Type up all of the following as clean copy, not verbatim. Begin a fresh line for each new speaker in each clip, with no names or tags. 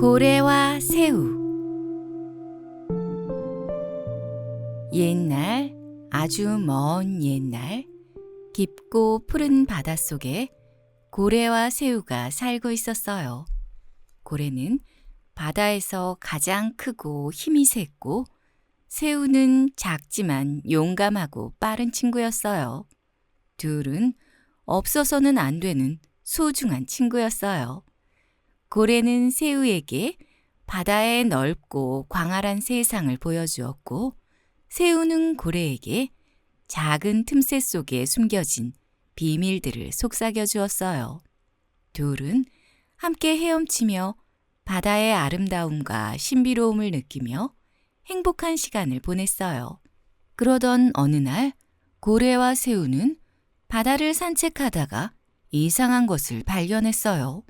고래와 새우. 옛날, 아주 먼 옛날, 깊고 푸른 바닷속에 고래와 새우가 살고 있었어요. 고래는 바다에서 가장 크고 힘이 셌고, 새우는 작지만 용감하고 빠른 친구였어요. 둘은 없어서는 안 되는 소중한 친구였어요. 고래는 새우에게 바다의 넓고 광활한 세상을 보여주었고, 새우는 고래에게 작은 틈새 속에 숨겨진 비밀들을 속삭여 주었어요. 둘은 함께 헤엄치며 바다의 아름다움과 신비로움을 느끼며 행복한 시간을 보냈어요. 그러던 어느 날 고래와 새우는 바다를 산책하다가 이상한 것을 발견했어요.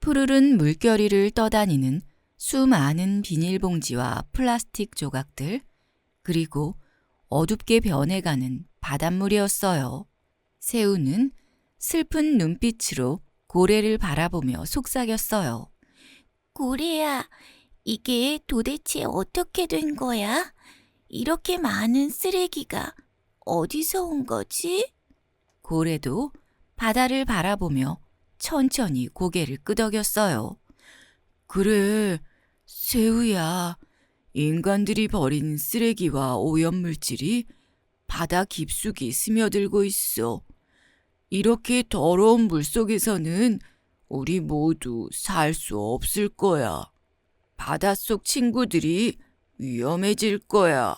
푸르른 물결위를 떠다니는 수많은 비닐봉지와 플라스틱 조각들, 그리고 어둡게 변해가는 바닷물이었어요. 새우는 슬픈 눈빛으로 고래를 바라보며 속삭였어요.
고래야, 이게 도대체 어떻게 된 거야? 이렇게 많은 쓰레기가 어디서 온 거지?
고래도 바다를 바라보며 천천히 고개를 끄덕였어요. 그래, 새우야. 인간들이 버린 쓰레기와 오염물질이 바다 깊숙이 스며들고 있어. 이렇게 더러운 물속에서는 우리 모두 살 수 없을 거야. 바닷속 친구들이 위험해질 거야.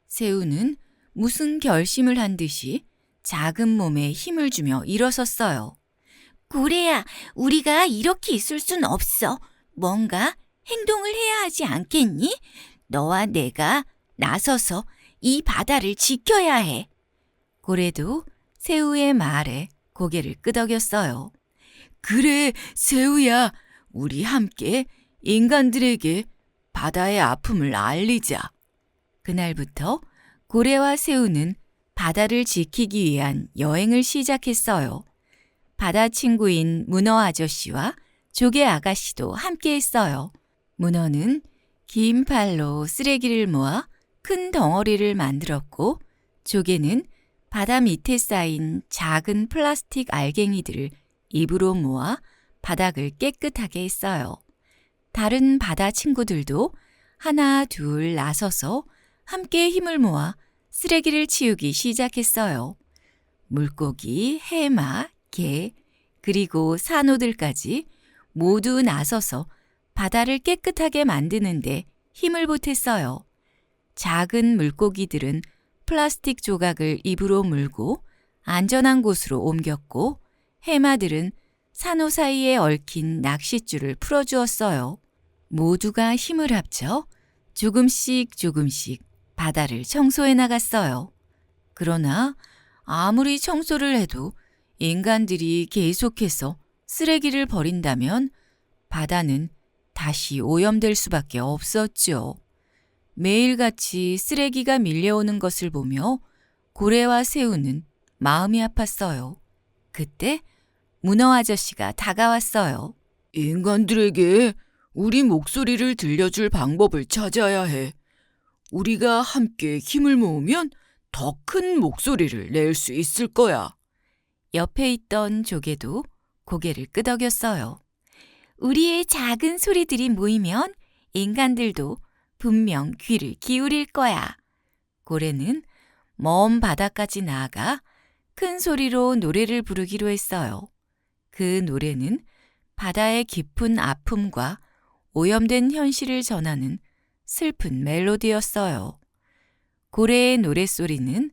새우는 무슨 결심을 한 듯이 작은 몸에 힘을 주며 일어섰어요.
고래야, 우리가 이렇게 있을 순 없어. 뭔가 행동을 해야 하지 않겠니? 너와 내가 나서서 이 바다를 지켜야 해.
고래도 새우의 말에 고개를 끄덕였어요. 그래, 새우야. 우리 함께 인간들에게 바다의 아픔을 알리자. 그날부터 고래와 새우는 바다를 지키기 위한 여행을 시작했어요. 바다 친구인 문어 아저씨와 조개 아가씨도 함께 했어요. 문어는 긴 팔로 쓰레기를 모아 큰 덩어리를 만들었고, 조개는 바다 밑에 쌓인 작은 플라스틱 알갱이들을 입으로 모아 바닥을 깨끗하게 했어요. 다른 바다 친구들도 하나 둘 나서서 함께 힘을 모아 쓰레기를 치우기 시작했어요. 물고기, 해마, 게, 그리고 산호들까지 모두 나서서 바다를 깨끗하게 만드는데 힘을 보탰어요. 작은 물고기들은 플라스틱 조각을 입으로 물고 안전한 곳으로 옮겼고, 해마들은 산호 사이에 얽힌 낚싯줄을 풀어주었어요. 모두가 힘을 합쳐 조금씩 조금씩 바다를 청소해 나갔어요. 그러나 아무리 청소를 해도 인간들이 계속해서 쓰레기를 버린다면 바다는 다시 오염될 수밖에 없었죠. 매일같이 쓰레기가 밀려오는 것을 보며 고래와 새우는 마음이 아팠어요. 그때 문어 아저씨가 다가왔어요. 인간들에게 우리 목소리를 들려줄 방법을 찾아야 해. 우리가 함께 힘을 모으면 더 큰 목소리를 낼 수 있을 거야. 옆에 있던 조개도 고개를 끄덕였어요.
우리의 작은 소리들이 모이면 인간들도 분명 귀를 기울일 거야.
고래는 먼 바다까지 나아가 큰 소리로 노래를 부르기로 했어요. 그 노래는 바다의 깊은 아픔과 오염된 현실을 전하는 슬픈 멜로디였어요. 고래의 노랫소리는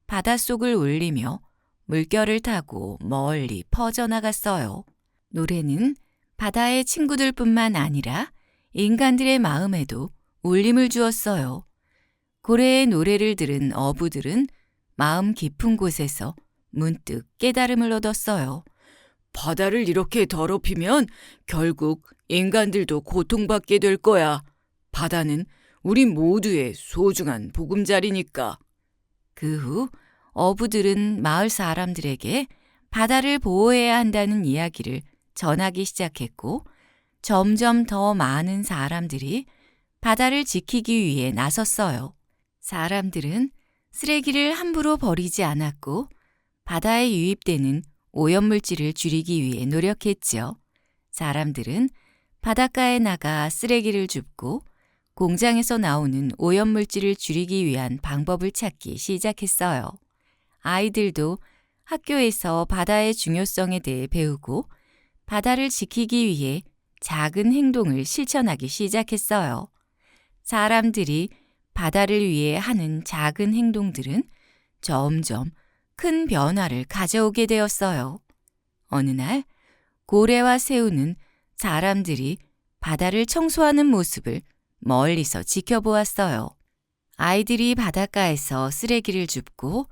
바닷속을 울리며 물결을 타고 멀리 퍼져나갔어요. 노래는 바다의 친구들뿐만 아니라 인간들의 마음에도 울림을 주었어요. 고래의 노래를 들은 어부들은 마음 깊은 곳에서 문득 깨달음을 얻었어요. 바다를 이렇게 더럽히면 결국 인간들도 고통받게 될 거야. 바다는 우리 모두의 소중한 보금자리니까. 그 후 어부들은 마을 사람들에게 바다를 보호해야 한다는 이야기를 전하기 시작했고, 점점 더 많은 사람들이 바다를 지키기 위해 나섰어요. 사람들은 쓰레기를 함부로 버리지 않았고 바다에 유입되는 오염물질을 줄이기 위해 노력했지요. 사람들은 바닷가에 나가 쓰레기를 줍고 공장에서 나오는 오염물질을 줄이기 위한 방법을 찾기 시작했어요. 아이들도 학교에서 바다의 중요성에 대해 배우고 바다를 지키기 위해 작은 행동을 실천하기 시작했어요. 사람들이 바다를 위해 하는 작은 행동들은 점점 큰 변화를 가져오게 되었어요. 어느 날 고래와 새우는 사람들이 바다를 청소하는 모습을 멀리서 지켜보았어요. 아이들이 바닷가에서 쓰레기를 줍고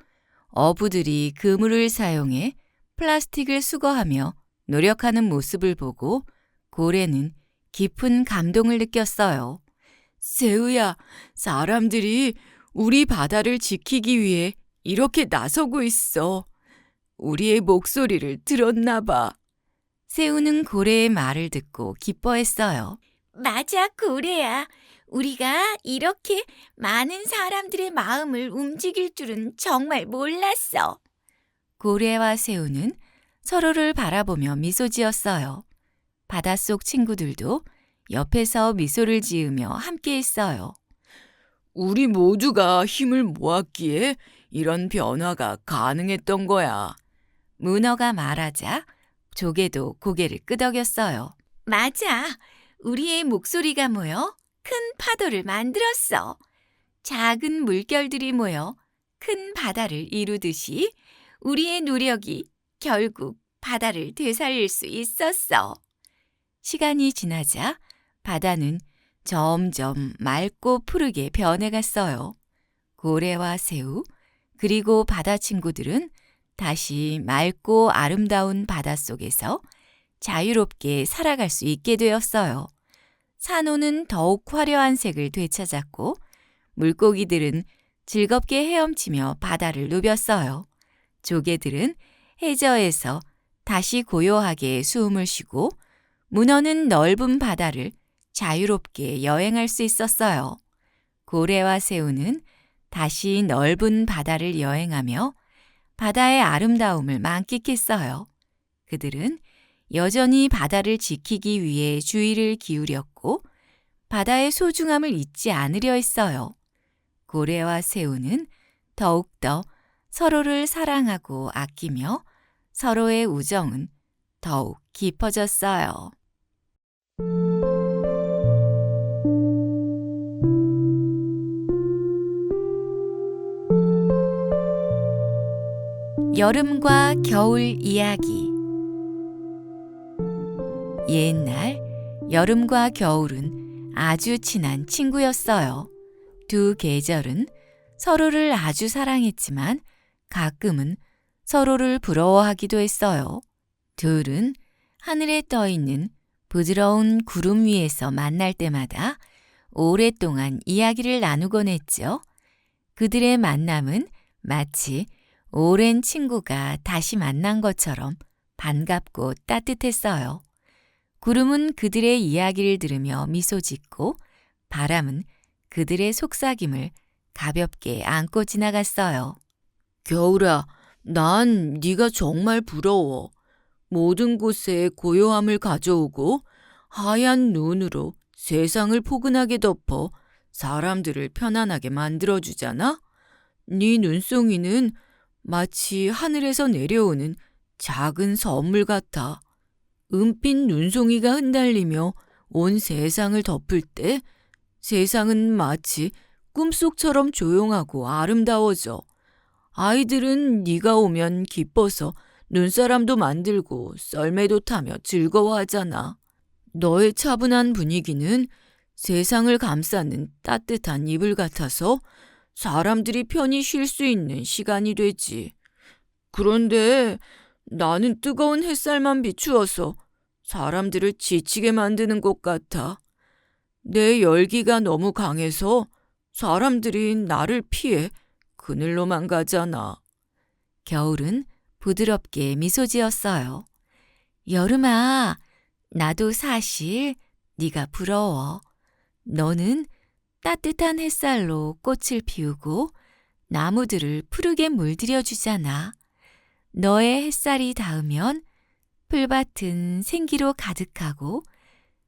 어부들이 그물을 사용해 플라스틱을 수거하며 노력하는 모습을 보고 고래는 깊은 감동을 느꼈어요. 새우야, 사람들이 우리 바다를 지키기 위해 이렇게 나서고 있어. 우리의 목소리를 들었나 봐. 새우는 고래의 말을 듣고 기뻐했어요.
맞아, 고래야. 우리가 이렇게 많은 사람들의 마음을 움직일 줄은 정말 몰랐어.
고래와 새우는 서로를 바라보며 미소 지었어요. 바닷속 친구들도 옆에서 미소를 지으며 함께 했어요. 우리 모두가 힘을 모았기에 이런 변화가 가능했던 거야. 문어가 말하자 조개도 고개를 끄덕였어요.
맞아. 우리의 목소리가 모여 큰 파도를 만들었어. 작은 물결들이 모여 큰 바다를 이루듯이 우리의 노력이 결국 바다를 되살릴 수 있었어.
시간이 지나자 바다는 점점 맑고 푸르게 변해갔어요. 고래와 새우, 그리고 바다 친구들은 다시 맑고 아름다운 바닷속에서 자유롭게 살아갈 수 있게 되었어요. 산호는 더욱 화려한 색을 되찾았고 물고기들은 즐겁게 헤엄치며 바다를 누볐어요. 조개들은 해저에서 다시 고요하게 숨을 쉬고 문어는 넓은 바다를 자유롭게 여행할 수 있었어요. 고래와 새우는 다시 넓은 바다를 여행하며 바다의 아름다움을 만끽했어요. 그들은 여전히 바다를 지키기 위해 주의를 기울였고 바다의 소중함을 잊지 않으려 했어요. 고래와 새우는 더욱더 서로를 사랑하고 아끼며 서로의 우정은 더욱 깊어졌어요. 여름과 겨울 이야기. 옛날 여름과 겨울은 아주 친한 친구였어요. 두 계절은 서로를 아주 사랑했지만 가끔은 서로를 부러워하기도 했어요. 둘은 하늘에 떠 있는 부드러운 구름 위에서 만날 때마다 오랫동안 이야기를 나누곤 했죠. 그들의 만남은 마치 오랜 친구가 다시 만난 것처럼 반갑고 따뜻했어요. 구름은 그들의 이야기를 들으며 미소 짓고 바람은 그들의 속삭임을 가볍게 안고 지나갔어요. 겨울아, 난 네가 정말 부러워. 모든 곳에 고요함을 가져오고 하얀 눈으로 세상을 포근하게 덮어 사람들을 편안하게 만들어주잖아. 네 눈송이는 마치 하늘에서 내려오는 작은 선물 같아. 은빛 눈송이가 흩날리며 온 세상을 덮을 때 세상은 마치 꿈속처럼 조용하고 아름다워져. 아이들은 네가 오면 기뻐서 눈사람도 만들고 썰매도 타며 즐거워하잖아. 너의 차분한 분위기는 세상을 감싸는 따뜻한 이불 같아서 사람들이 편히 쉴 수 있는 시간이 되지. 그런데 나는 뜨거운 햇살만 비추어서 사람들을 지치게 만드는 것 같아. 내 열기가 너무 강해서 사람들이 나를 피해 그늘로만 가잖아. 겨울은 부드럽게 미소 지었어요. 여름아, 나도 사실 네가 부러워. 너는 따뜻한 햇살로 꽃을 피우고 나무들을 푸르게 물들여 주잖아. 너의 햇살이 닿으면 풀밭은 생기로 가득하고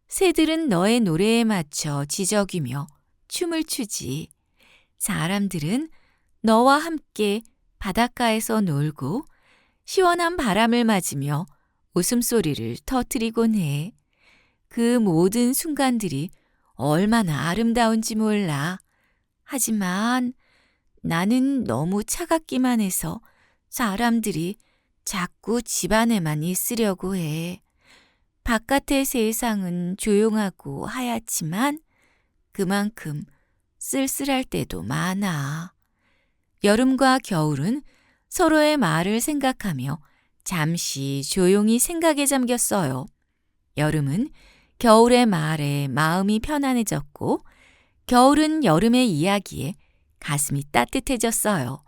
새들은 너의 노래에 맞춰 지저귀며 춤을 추지. 사람들은 너와 함께 바닷가에서 놀고 시원한 바람을 맞으며 웃음소리를 터뜨리곤 해. 그 모든 순간들이 얼마나 아름다운지 몰라. 하지만 나는 너무 차갑기만 해서 사람들이 자꾸 집 안에만 있으려고 해. 바깥의 세상은 조용하고 하얗지만 그만큼 쓸쓸할 때도 많아. 여름과 겨울은 서로의 말을 생각하며 잠시 조용히 생각에 잠겼어요. 여름은 겨울의 말에 마음이 편안해졌고 겨울은 여름의 이야기에 가슴이 따뜻해졌어요.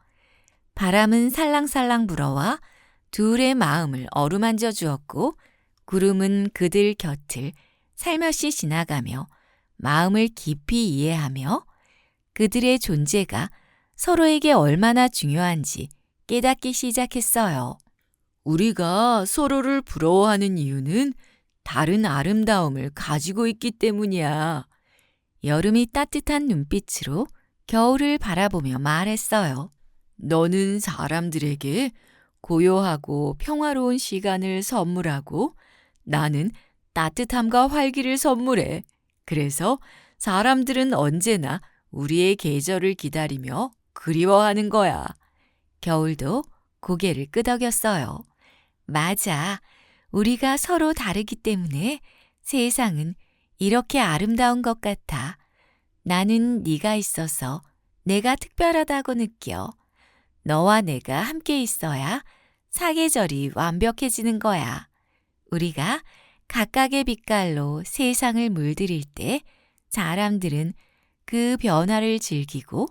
바람은 살랑살랑 불어와 둘의 마음을 어루만져 주었고 구름은 그들 곁을 살며시 지나가며 마음을 깊이 이해하며 그들의 존재가 서로에게 얼마나 중요한지 깨닫기 시작했어요. 우리가 서로를 부러워하는 이유는 다른 아름다움을 가지고 있기 때문이야. 여름이 따뜻한 눈빛으로 겨울을 바라보며 말했어요. 너는 사람들에게 고요하고 평화로운 시간을 선물하고 나는 따뜻함과 활기를 선물해. 그래서 사람들은 언제나 우리의 계절을 기다리며 그리워하는 거야. 겨울도 고개를 끄덕였어요. 맞아. 우리가 서로 다르기 때문에 세상은 이렇게 아름다운 것 같아. 나는 네가 있어서 내가 특별하다고 느껴. 너와 내가 함께 있어야 사계절이 완벽해지는 거야. 우리가 각각의 빛깔로 세상을 물들일 때 사람들은 그 변화를 즐기고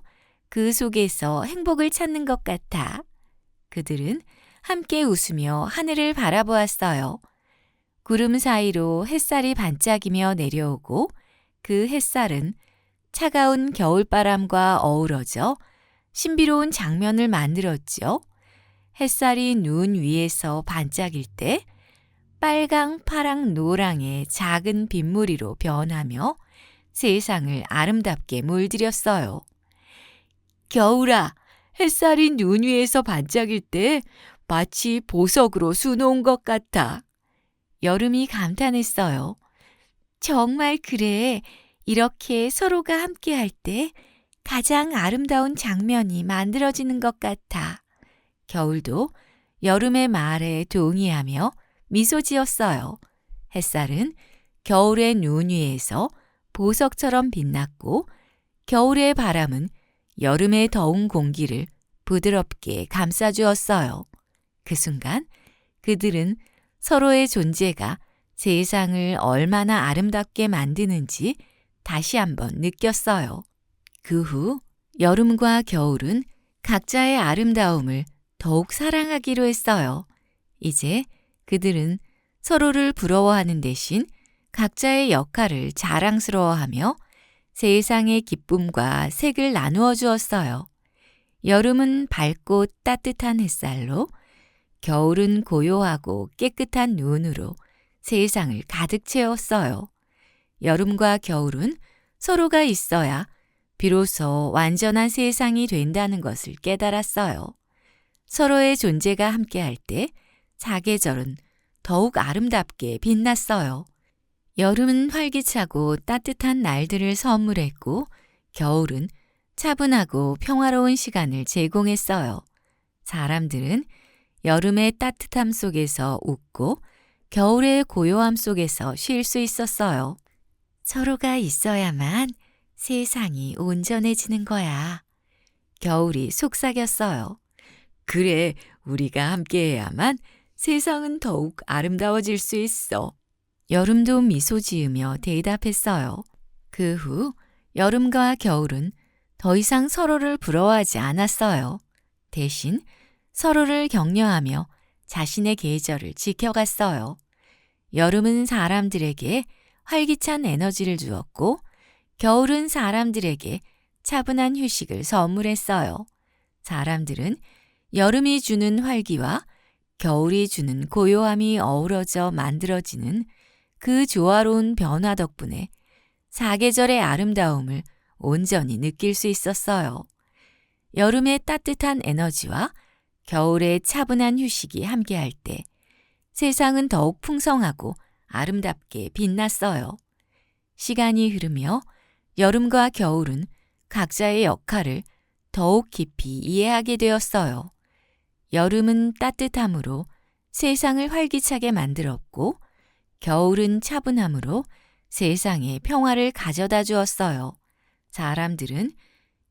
그 속에서 행복을 찾는 것 같아. 그들은 함께 웃으며 하늘을 바라보았어요. 구름 사이로 햇살이 반짝이며 내려오고 그 햇살은 차가운 겨울바람과 어우러져 신비로운 장면을 만들었죠. 햇살이 눈 위에서 반짝일 때 빨강, 파랑, 노랑의 작은 빗무리로 변하며 세상을 아름답게 물들였어요. 겨울아, 햇살이 눈 위에서 반짝일 때 마치 보석으로 수놓은 것 같아. 여름이 감탄했어요. 정말 그래. 이렇게 서로가 함께할 때 가장 아름다운 장면이 만들어지는 것 같아. 겨울도 여름의 말에 동의하며 미소 지었어요. 햇살은 겨울의 눈 위에서 보석처럼 빛났고 겨울의 바람은 여름의 더운 공기를 부드럽게 감싸주었어요. 그 순간 그들은 서로의 존재가 세상을 얼마나 아름답게 만드는지 다시 한번 느꼈어요. 그 후 여름과 겨울은 각자의 아름다움을 더욱 사랑하기로 했어요. 이제 그들은 서로를 부러워하는 대신 각자의 역할을 자랑스러워하며 세상의 기쁨과 색을 나누어 주었어요. 여름은 밝고 따뜻한 햇살로, 겨울은 고요하고 깨끗한 눈으로 세상을 가득 채웠어요. 여름과 겨울은 서로가 있어야 비로소 완전한 세상이 된다는 것을 깨달았어요. 서로의 존재가 함께할 때 사계절은 더욱 아름답게 빛났어요. 여름은 활기차고 따뜻한 날들을 선물했고 겨울은 차분하고 평화로운 시간을 제공했어요. 사람들은 여름의 따뜻함 속에서 웃고 겨울의 고요함 속에서 쉴 수 있었어요. 서로가 있어야만 세상이 온전해지는 거야. 겨울이 속삭였어요. 그래, 우리가 함께해야만 세상은 더욱 아름다워질 수 있어. 여름도 미소 지으며 대답했어요. 그 후 여름과 겨울은 더 이상 서로를 부러워하지 않았어요. 대신 서로를 격려하며 자신의 계절을 지켜갔어요. 여름은 사람들에게 활기찬 에너지를 주었고 겨울은 사람들에게 차분한 휴식을 선물했어요. 사람들은 여름이 주는 활기와 겨울이 주는 고요함이 어우러져 만들어지는 그 조화로운 변화 덕분에 사계절의 아름다움을 온전히 느낄 수 있었어요. 여름의 따뜻한 에너지와 겨울의 차분한 휴식이 함께할 때 세상은 더욱 풍성하고 아름답게 빛났어요. 시간이 흐르며 여름과 겨울은 각자의 역할을 더욱 깊이 이해하게 되었어요. 여름은 따뜻함으로 세상을 활기차게 만들었고 겨울은 차분함으로 세상에 평화를 가져다 주었어요. 사람들은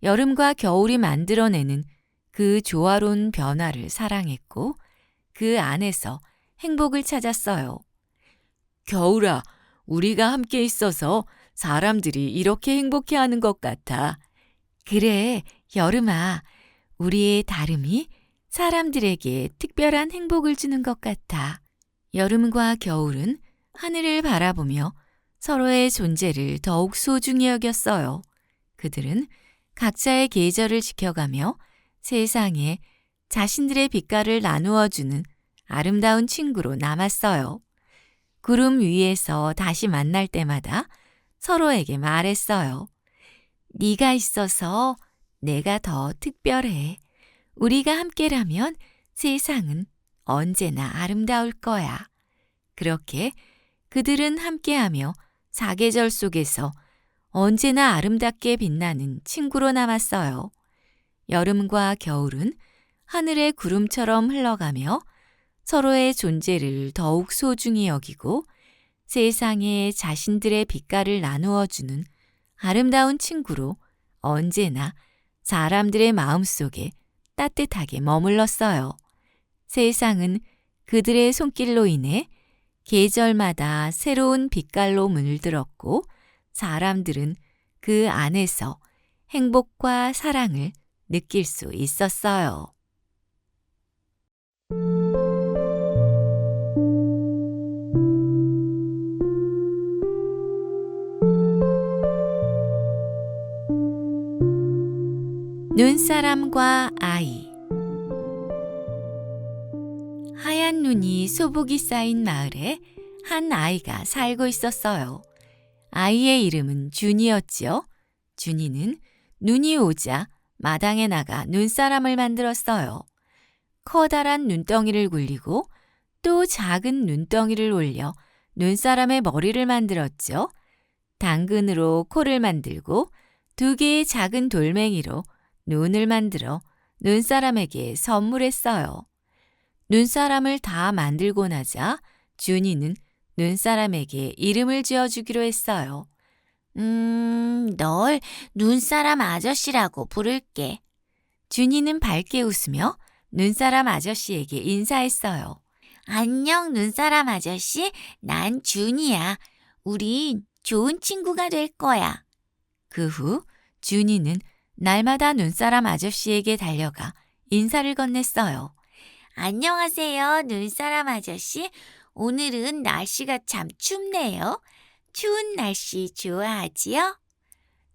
여름과 겨울이 만들어내는 그 조화로운 변화를 사랑했고 그 안에서 행복을 찾았어요. 겨울아, 우리가 함께 있어서 사람들이 이렇게 행복해하는 것 같아. 그래, 여름아, 우리의 다름이 사람들에게 특별한 행복을 주는 것 같아. 여름과 겨울은 하늘을 바라보며 서로의 존재를 더욱 소중히 여겼어요. 그들은 각자의 계절을 지켜가며 세상에 자신들의 빛깔을 나누어 주는 아름다운 친구로 남았어요. 구름 위에서 다시 만날 때마다 서로에게 말했어요. 네가 있어서 내가 더 특별해. 우리가 함께라면 세상은 언제나 아름다울 거야. 그렇게 그들은 함께하며 사계절 속에서 언제나 아름답게 빛나는 친구로 남았어요. 여름과 겨울은 하늘의 구름처럼 흘러가며 서로의 존재를 더욱 소중히 여기고 세상에 자신들의 빛깔을 나누어 주는 아름다운 친구로 언제나 사람들의 마음속에 따뜻하게 머물렀어요. 세상은 그들의 손길로 인해 계절마다 새로운 빛깔로 물들었고 사람들은 그 안에서 행복과 사랑을 느낄 수 있었어요. 눈사람과 아이. 하얀 눈이 소복이 쌓인 마을에 한 아이가 살고 있었어요. 아이의 이름은 준이었지요. 준이는 눈이 오자 마당에 나가 눈사람을 만들었어요. 커다란 눈덩이를 굴리고 또 작은 눈덩이를 올려 눈사람의 머리를 만들었죠. 당근으로 코를 만들고 2개의 작은 돌멩이로 눈을 만들어 눈사람에게 선물했어요. 눈사람을 다 만들고 나자 준이는 눈사람에게 이름을 지어주기로 했어요.
널 눈사람 아저씨라고 부를게.
준이는 밝게 웃으며 눈사람 아저씨에게 인사했어요.
안녕, 눈사람 아저씨. 난 준이야. 우린 좋은 친구가 될 거야.
그 후 준이는 날마다 눈사람 아저씨에게 달려가 인사를 건넸어요.
안녕하세요, 눈사람 아저씨. 오늘은 날씨가 참 춥네요. 추운 날씨 좋아하지요?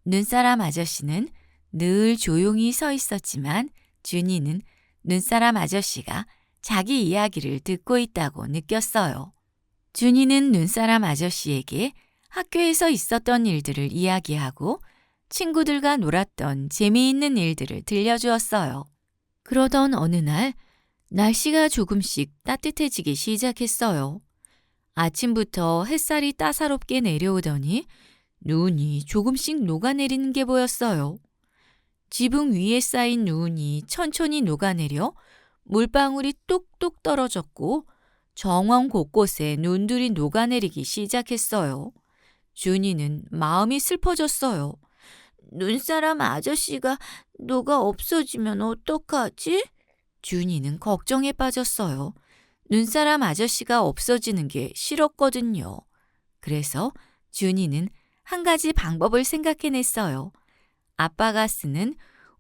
눈사람 아저씨는 늘 조용히 서 있었지만 준이는 눈사람 아저씨가 자기 이야기를 듣고 있다고 느꼈어요. 준이는 눈사람 아저씨에게 학교에서 있었던 일들을 이야기하고 친구들과 놀았던 재미있는 일들을 들려주었어요. 그러던 어느 날 날씨가 조금씩 따뜻해지기 시작했어요. 아침부터 햇살이 따사롭게 내려오더니 눈이 조금씩 녹아내리는 게 보였어요. 지붕 위에 쌓인 눈이 천천히 녹아내려 물방울이 뚝뚝 떨어졌고 정원 곳곳에 눈들이 녹아내리기 시작했어요. 준이는 마음이 슬퍼졌어요.
눈사람 아저씨가 너가 없어지면 어떡하지?
준이는 걱정에 빠졌어요. 눈사람 아저씨가 없어지는 게 싫었거든요. 그래서 준이는 한 가지 방법을 생각해냈어요. 아빠가 쓰는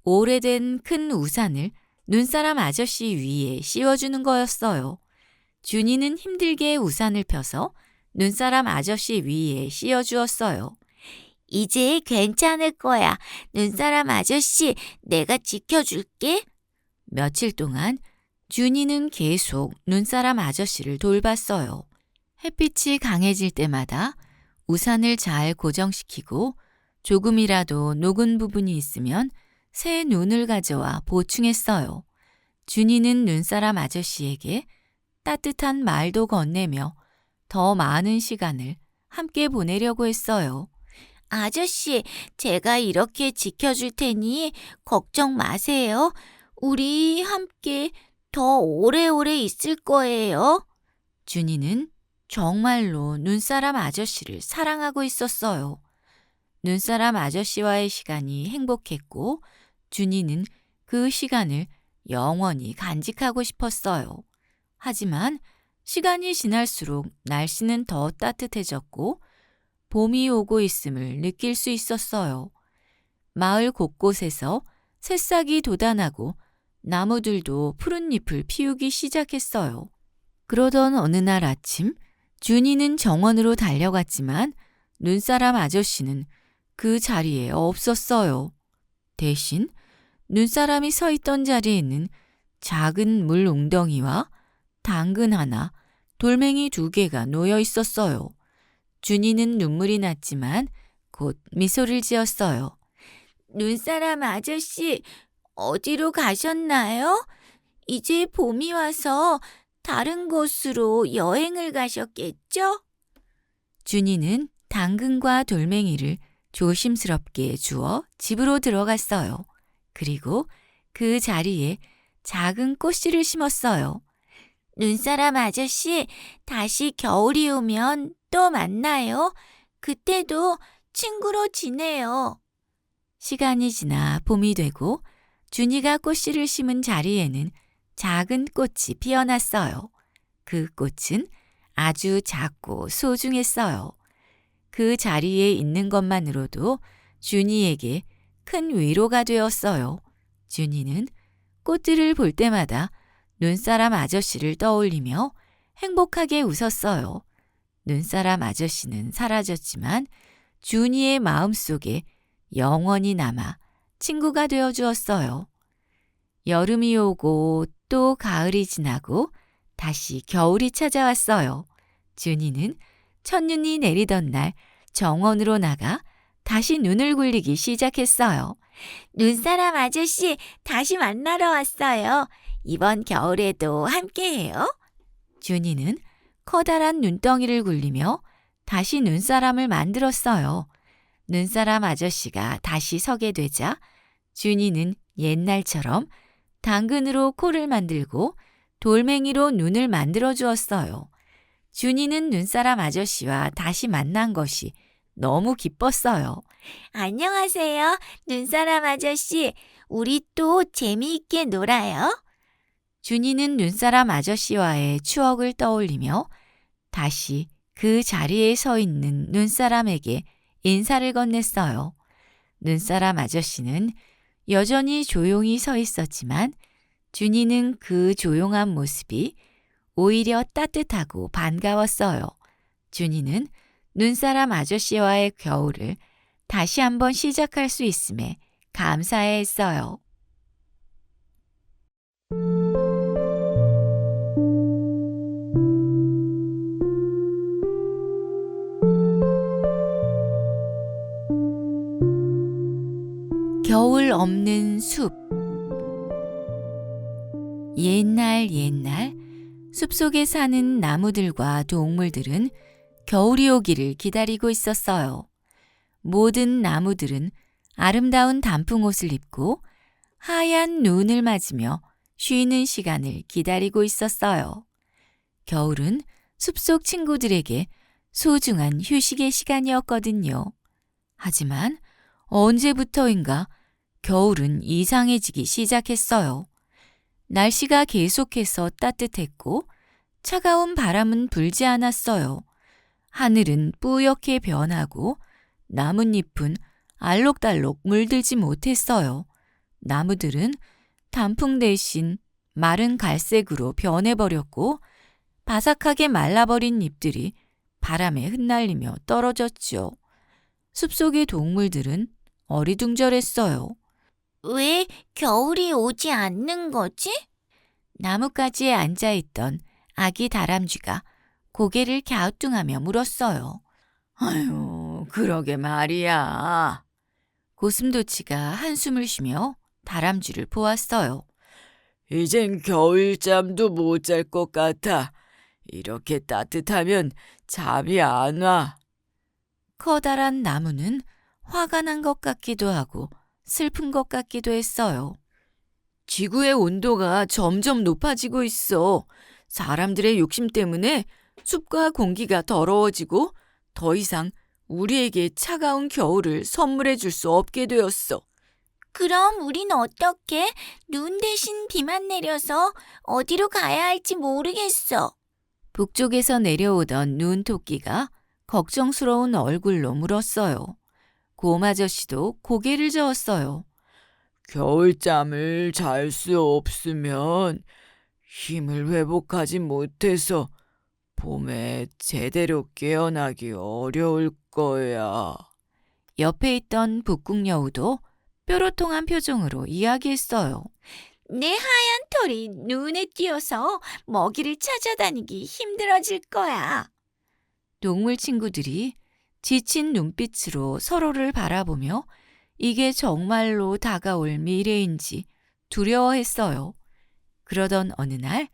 오래된 큰 우산을 눈사람 아저씨 위에 씌워주는 거였어요. 준이는 힘들게 우산을 펴서 눈사람 아저씨 위에 씌워주었어요.
이제 괜찮을 거야. 눈사람 아저씨, 내가 지켜줄게.
며칠 동안 준이는 계속 눈사람 아저씨를 돌봤어요. 햇빛이 강해질 때마다 우산을 잘 고정시키고 조금이라도 녹은 부분이 있으면 새 눈을 가져와 보충했어요. 준이는 눈사람 아저씨에게 따뜻한 말도 건네며 더 많은 시간을 함께 보내려고 했어요.
아저씨, 제가 이렇게 지켜줄 테니 걱정 마세요. 우리 함께 더 오래오래 있을 거예요.
준이는 정말로 눈사람 아저씨를 사랑하고 있었어요. 눈사람 아저씨와의 시간이 행복했고 준이는 그 시간을 영원히 간직하고 싶었어요. 하지만 시간이 지날수록 날씨는 더 따뜻해졌고 봄이 오고 있음을 느낄 수 있었어요. 마을 곳곳에서 새싹이 돋아나고 나무들도 푸른 잎을 피우기 시작했어요. 그러던 어느 날 아침 준이는 정원으로 달려갔지만 눈사람 아저씨는 그 자리에 없었어요. 대신 눈사람이 서 있던 자리에는 작은 물 웅덩이와 당근 하나, 돌멩이 2개가 놓여 있었어요. 준이는 눈물이 났지만 곧 미소를 지었어요.
눈사람 아저씨, 어디로 가셨나요? 이제 봄이 와서 다른 곳으로 여행을 가셨겠죠?
준이는 당근과 돌멩이를 조심스럽게 주워 집으로 들어갔어요. 그리고 그 자리에 작은 꽃씨를 심었어요.
눈사람 아저씨, 다시 겨울이 오면 또 만나요. 그때도 친구로 지내요.
시간이 지나 봄이 되고 준이가 꽃씨를 심은 자리에는 작은 꽃이 피어났어요. 그 꽃은 아주 작고 소중했어요. 그 자리에 있는 것만으로도 준이에게 큰 위로가 되었어요. 준이는 꽃들을 볼 때마다 눈사람 아저씨를 떠올리며 행복하게 웃었어요. 눈사람 아저씨는 사라졌지만 준이의 마음속에 영원히 남아 친구가 되어 주었어요. 여름이 오고 또 가을이 지나고 다시 겨울이 찾아왔어요. 준이는 첫눈이 내리던 날 정원으로 나가 다시 눈을 굴리기 시작했어요.
눈사람 아저씨, 다시 만나러 왔어요. 이번 겨울에도 함께해요.
준이는 커다란 눈덩이를 굴리며 다시 눈사람을 만들었어요. 눈사람 아저씨가 다시 서게 되자 준이는 옛날처럼 당근으로 코를 만들고 돌멩이로 눈을 만들어 주었어요. 준이는 눈사람 아저씨와 다시 만난 것이 너무 기뻤어요.
안녕하세요, 눈사람 아저씨. 우리 또 재미있게 놀아요.
준이는 눈사람 아저씨와의 추억을 떠올리며 다시 그 자리에 서 있는 눈사람에게 인사를 건넸어요. 눈사람 아저씨는 여전히 조용히 서 있었지만 준이는 그 조용한 모습이 오히려 따뜻하고 반가웠어요. 준이는 눈사람 아저씨와의 겨울을 다시 한번 시작할 수 있음에 감사해했어요. 겨울 없는 숲. 옛날 숲속에 사는 나무들과 동물들은 겨울이 오기를 기다리고 있었어요. 모든 나무들은 아름다운 단풍옷을 입고 하얀 눈을 맞으며 쉬는 시간을 기다리고 있었어요. 겨울은 숲속 친구들에게 소중한 휴식의 시간이었거든요. 하지만 언제부터인가 겨울은 이상해지기 시작했어요. 날씨가 계속해서 따뜻했고 차가운 바람은 불지 않았어요. 하늘은 뿌옇게 변하고 나뭇잎은 알록달록 물들지 못했어요. 나무들은 단풍 대신 마른 갈색으로 변해버렸고 바삭하게 말라버린 잎들이 바람에 흩날리며 떨어졌죠. 숲속의 동물들은 어리둥절했어요.
왜 겨울이 오지 않는 거지?
나뭇가지에 앉아있던 아기 다람쥐가 고개를 갸우뚱하며 물었어요. 아유, 그러게 말이야. 고슴도치가 한숨을 쉬며 다람쥐를 보았어요. 이젠 겨울잠도 못 잘 것 같아. 이렇게 따뜻하면 잠이 안 와. 커다란 나무는 화가 난 것 같기도 하고 슬픈 것 같기도 했어요. 지구의 온도가 점점 높아지고 있어. 사람들의 욕심 때문에 숲과 공기가 더러워지고 더 이상 우리에게 차가운 겨울을 선물해 줄 수 없게 되었어.
그럼 우린 어떻게 눈 대신 비만 내려서 어디로 가야 할지 모르겠어.
북쪽에서 내려오던 눈토끼가 걱정스러운 얼굴로 물었어요. 곰 아저씨도 고개를 저었어요. 겨울잠을 잘 수 없으면 힘을 회복하지 못해서 봄에 제대로 깨어나기 어려울 거야. 옆에 있던 북극여우도 뾰로통한 표정으로 이야기했어요.
내 하얀 털이 눈에 띄어서 먹이를 찾아다니기 힘들어질 거야.
동물 친구들이 지친 눈빛으로 서로를 바라보며 이게 정말로 다가올 미래인지 두려워했어요. 그러던 어느 날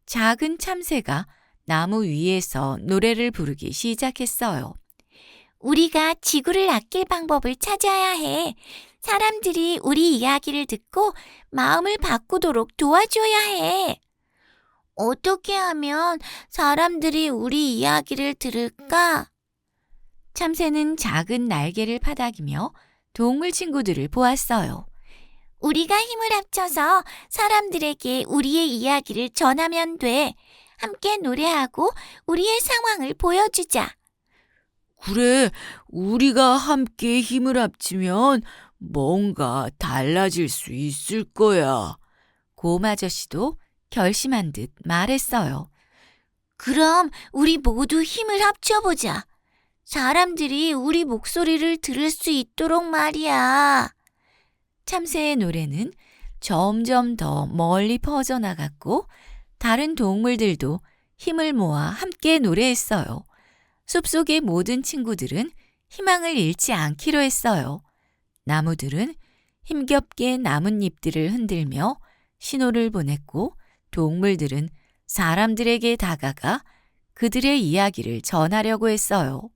작은 참새가 나무 위에서 노래를 부르기 시작했어요.
우리가 지구를 아낄 방법을 찾아야 해. 사람들이 우리 이야기를 듣고 마음을 바꾸도록 도와줘야 해. 어떻게 하면 사람들이 우리 이야기를 들을까?
참새는 작은 날개를 파닥이며 동물 친구들을 보았어요.
우리가 힘을 합쳐서 사람들에게 우리의 이야기를 전하면 돼. 함께 노래하고 우리의 상황을 보여주자.
그래, 우리가 함께 힘을 합치면 뭔가 달라질 수 있을 거야. 곰 아저씨도 결심한 듯 말했어요.
그럼 우리 모두 힘을 합쳐보자. 사람들이 우리 목소리를 들을 수 있도록 말이야.
참새의 노래는 점점 더 멀리 퍼져나갔고 다른 동물들도 힘을 모아 함께 노래했어요. 숲속의 모든 친구들은 희망을 잃지 않기로 했어요. 나무들은 힘겹게 나뭇잎들을 흔들며 신호를 보냈고 동물들은 사람들에게 다가가 그들의 이야기를 전하려고 했어요.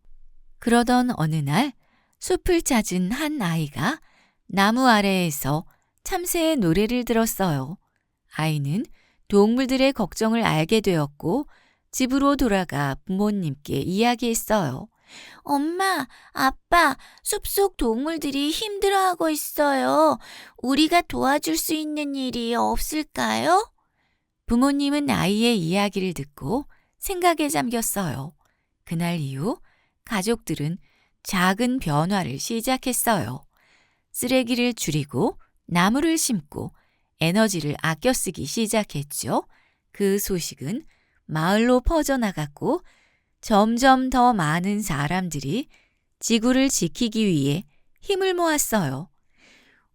그러던 어느 날 숲을 찾은 한 아이가 나무 아래에서 참새의 노래를 들었어요. 아이는 동물들의 걱정을 알게 되었고 집으로 돌아가 부모님께 이야기했어요.
엄마, 아빠, 숲속 동물들이 힘들어하고 있어요. 우리가 도와줄 수 있는 일이 없을까요?
부모님은 아이의 이야기를 듣고 생각에 잠겼어요. 그날 이후 가족들은 작은 변화를 시작했어요. 쓰레기를 줄이고 나무를 심고 에너지를 아껴 쓰기 시작했죠. 그 소식은 마을로 퍼져나갔고 점점 더 많은 사람들이 지구를 지키기 위해 힘을 모았어요.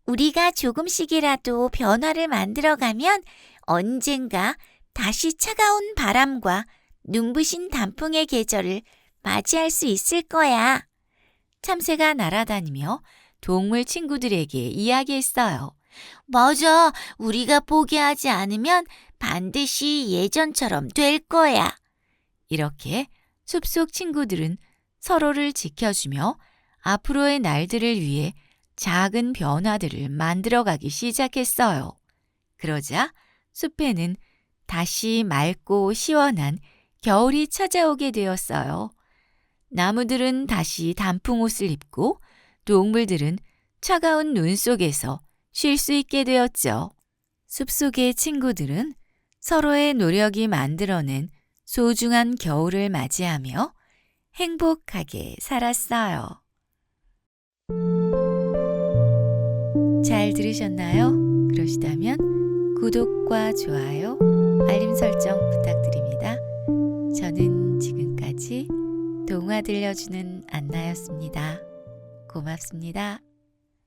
우리가 조금씩이라도 변화를 만들어가면 언젠가 다시 차가운 바람과 눈부신 단풍의 계절을 맞이할 수 있을 거야.
참새가 날아다니며 동물 친구들에게 이야기했어요.
맞아. 우리가 포기하지 않으면 반드시 예전처럼 될 거야.
이렇게 숲속 친구들은 서로를 지켜주며 앞으로의 날들을 위해 작은 변화들을 만들어가기 시작했어요. 그러자 숲에는 다시 맑고 시원한 겨울이 찾아오게 되었어요. 나무들은 다시 단풍 옷을 입고 동물들은 차가운 눈 속에서 쉴 수 있게 되었죠. 숲속의 친구들은 서로의 노력이 만들어낸 소중한 겨울을 맞이하며 행복하게 살았어요. 잘 들으셨나요? 그러시다면 구독과 좋아요, 알림 설정 부탁드립니다. 저는 지금까지 동화 들려주는 안나였습니다. 고맙습니다.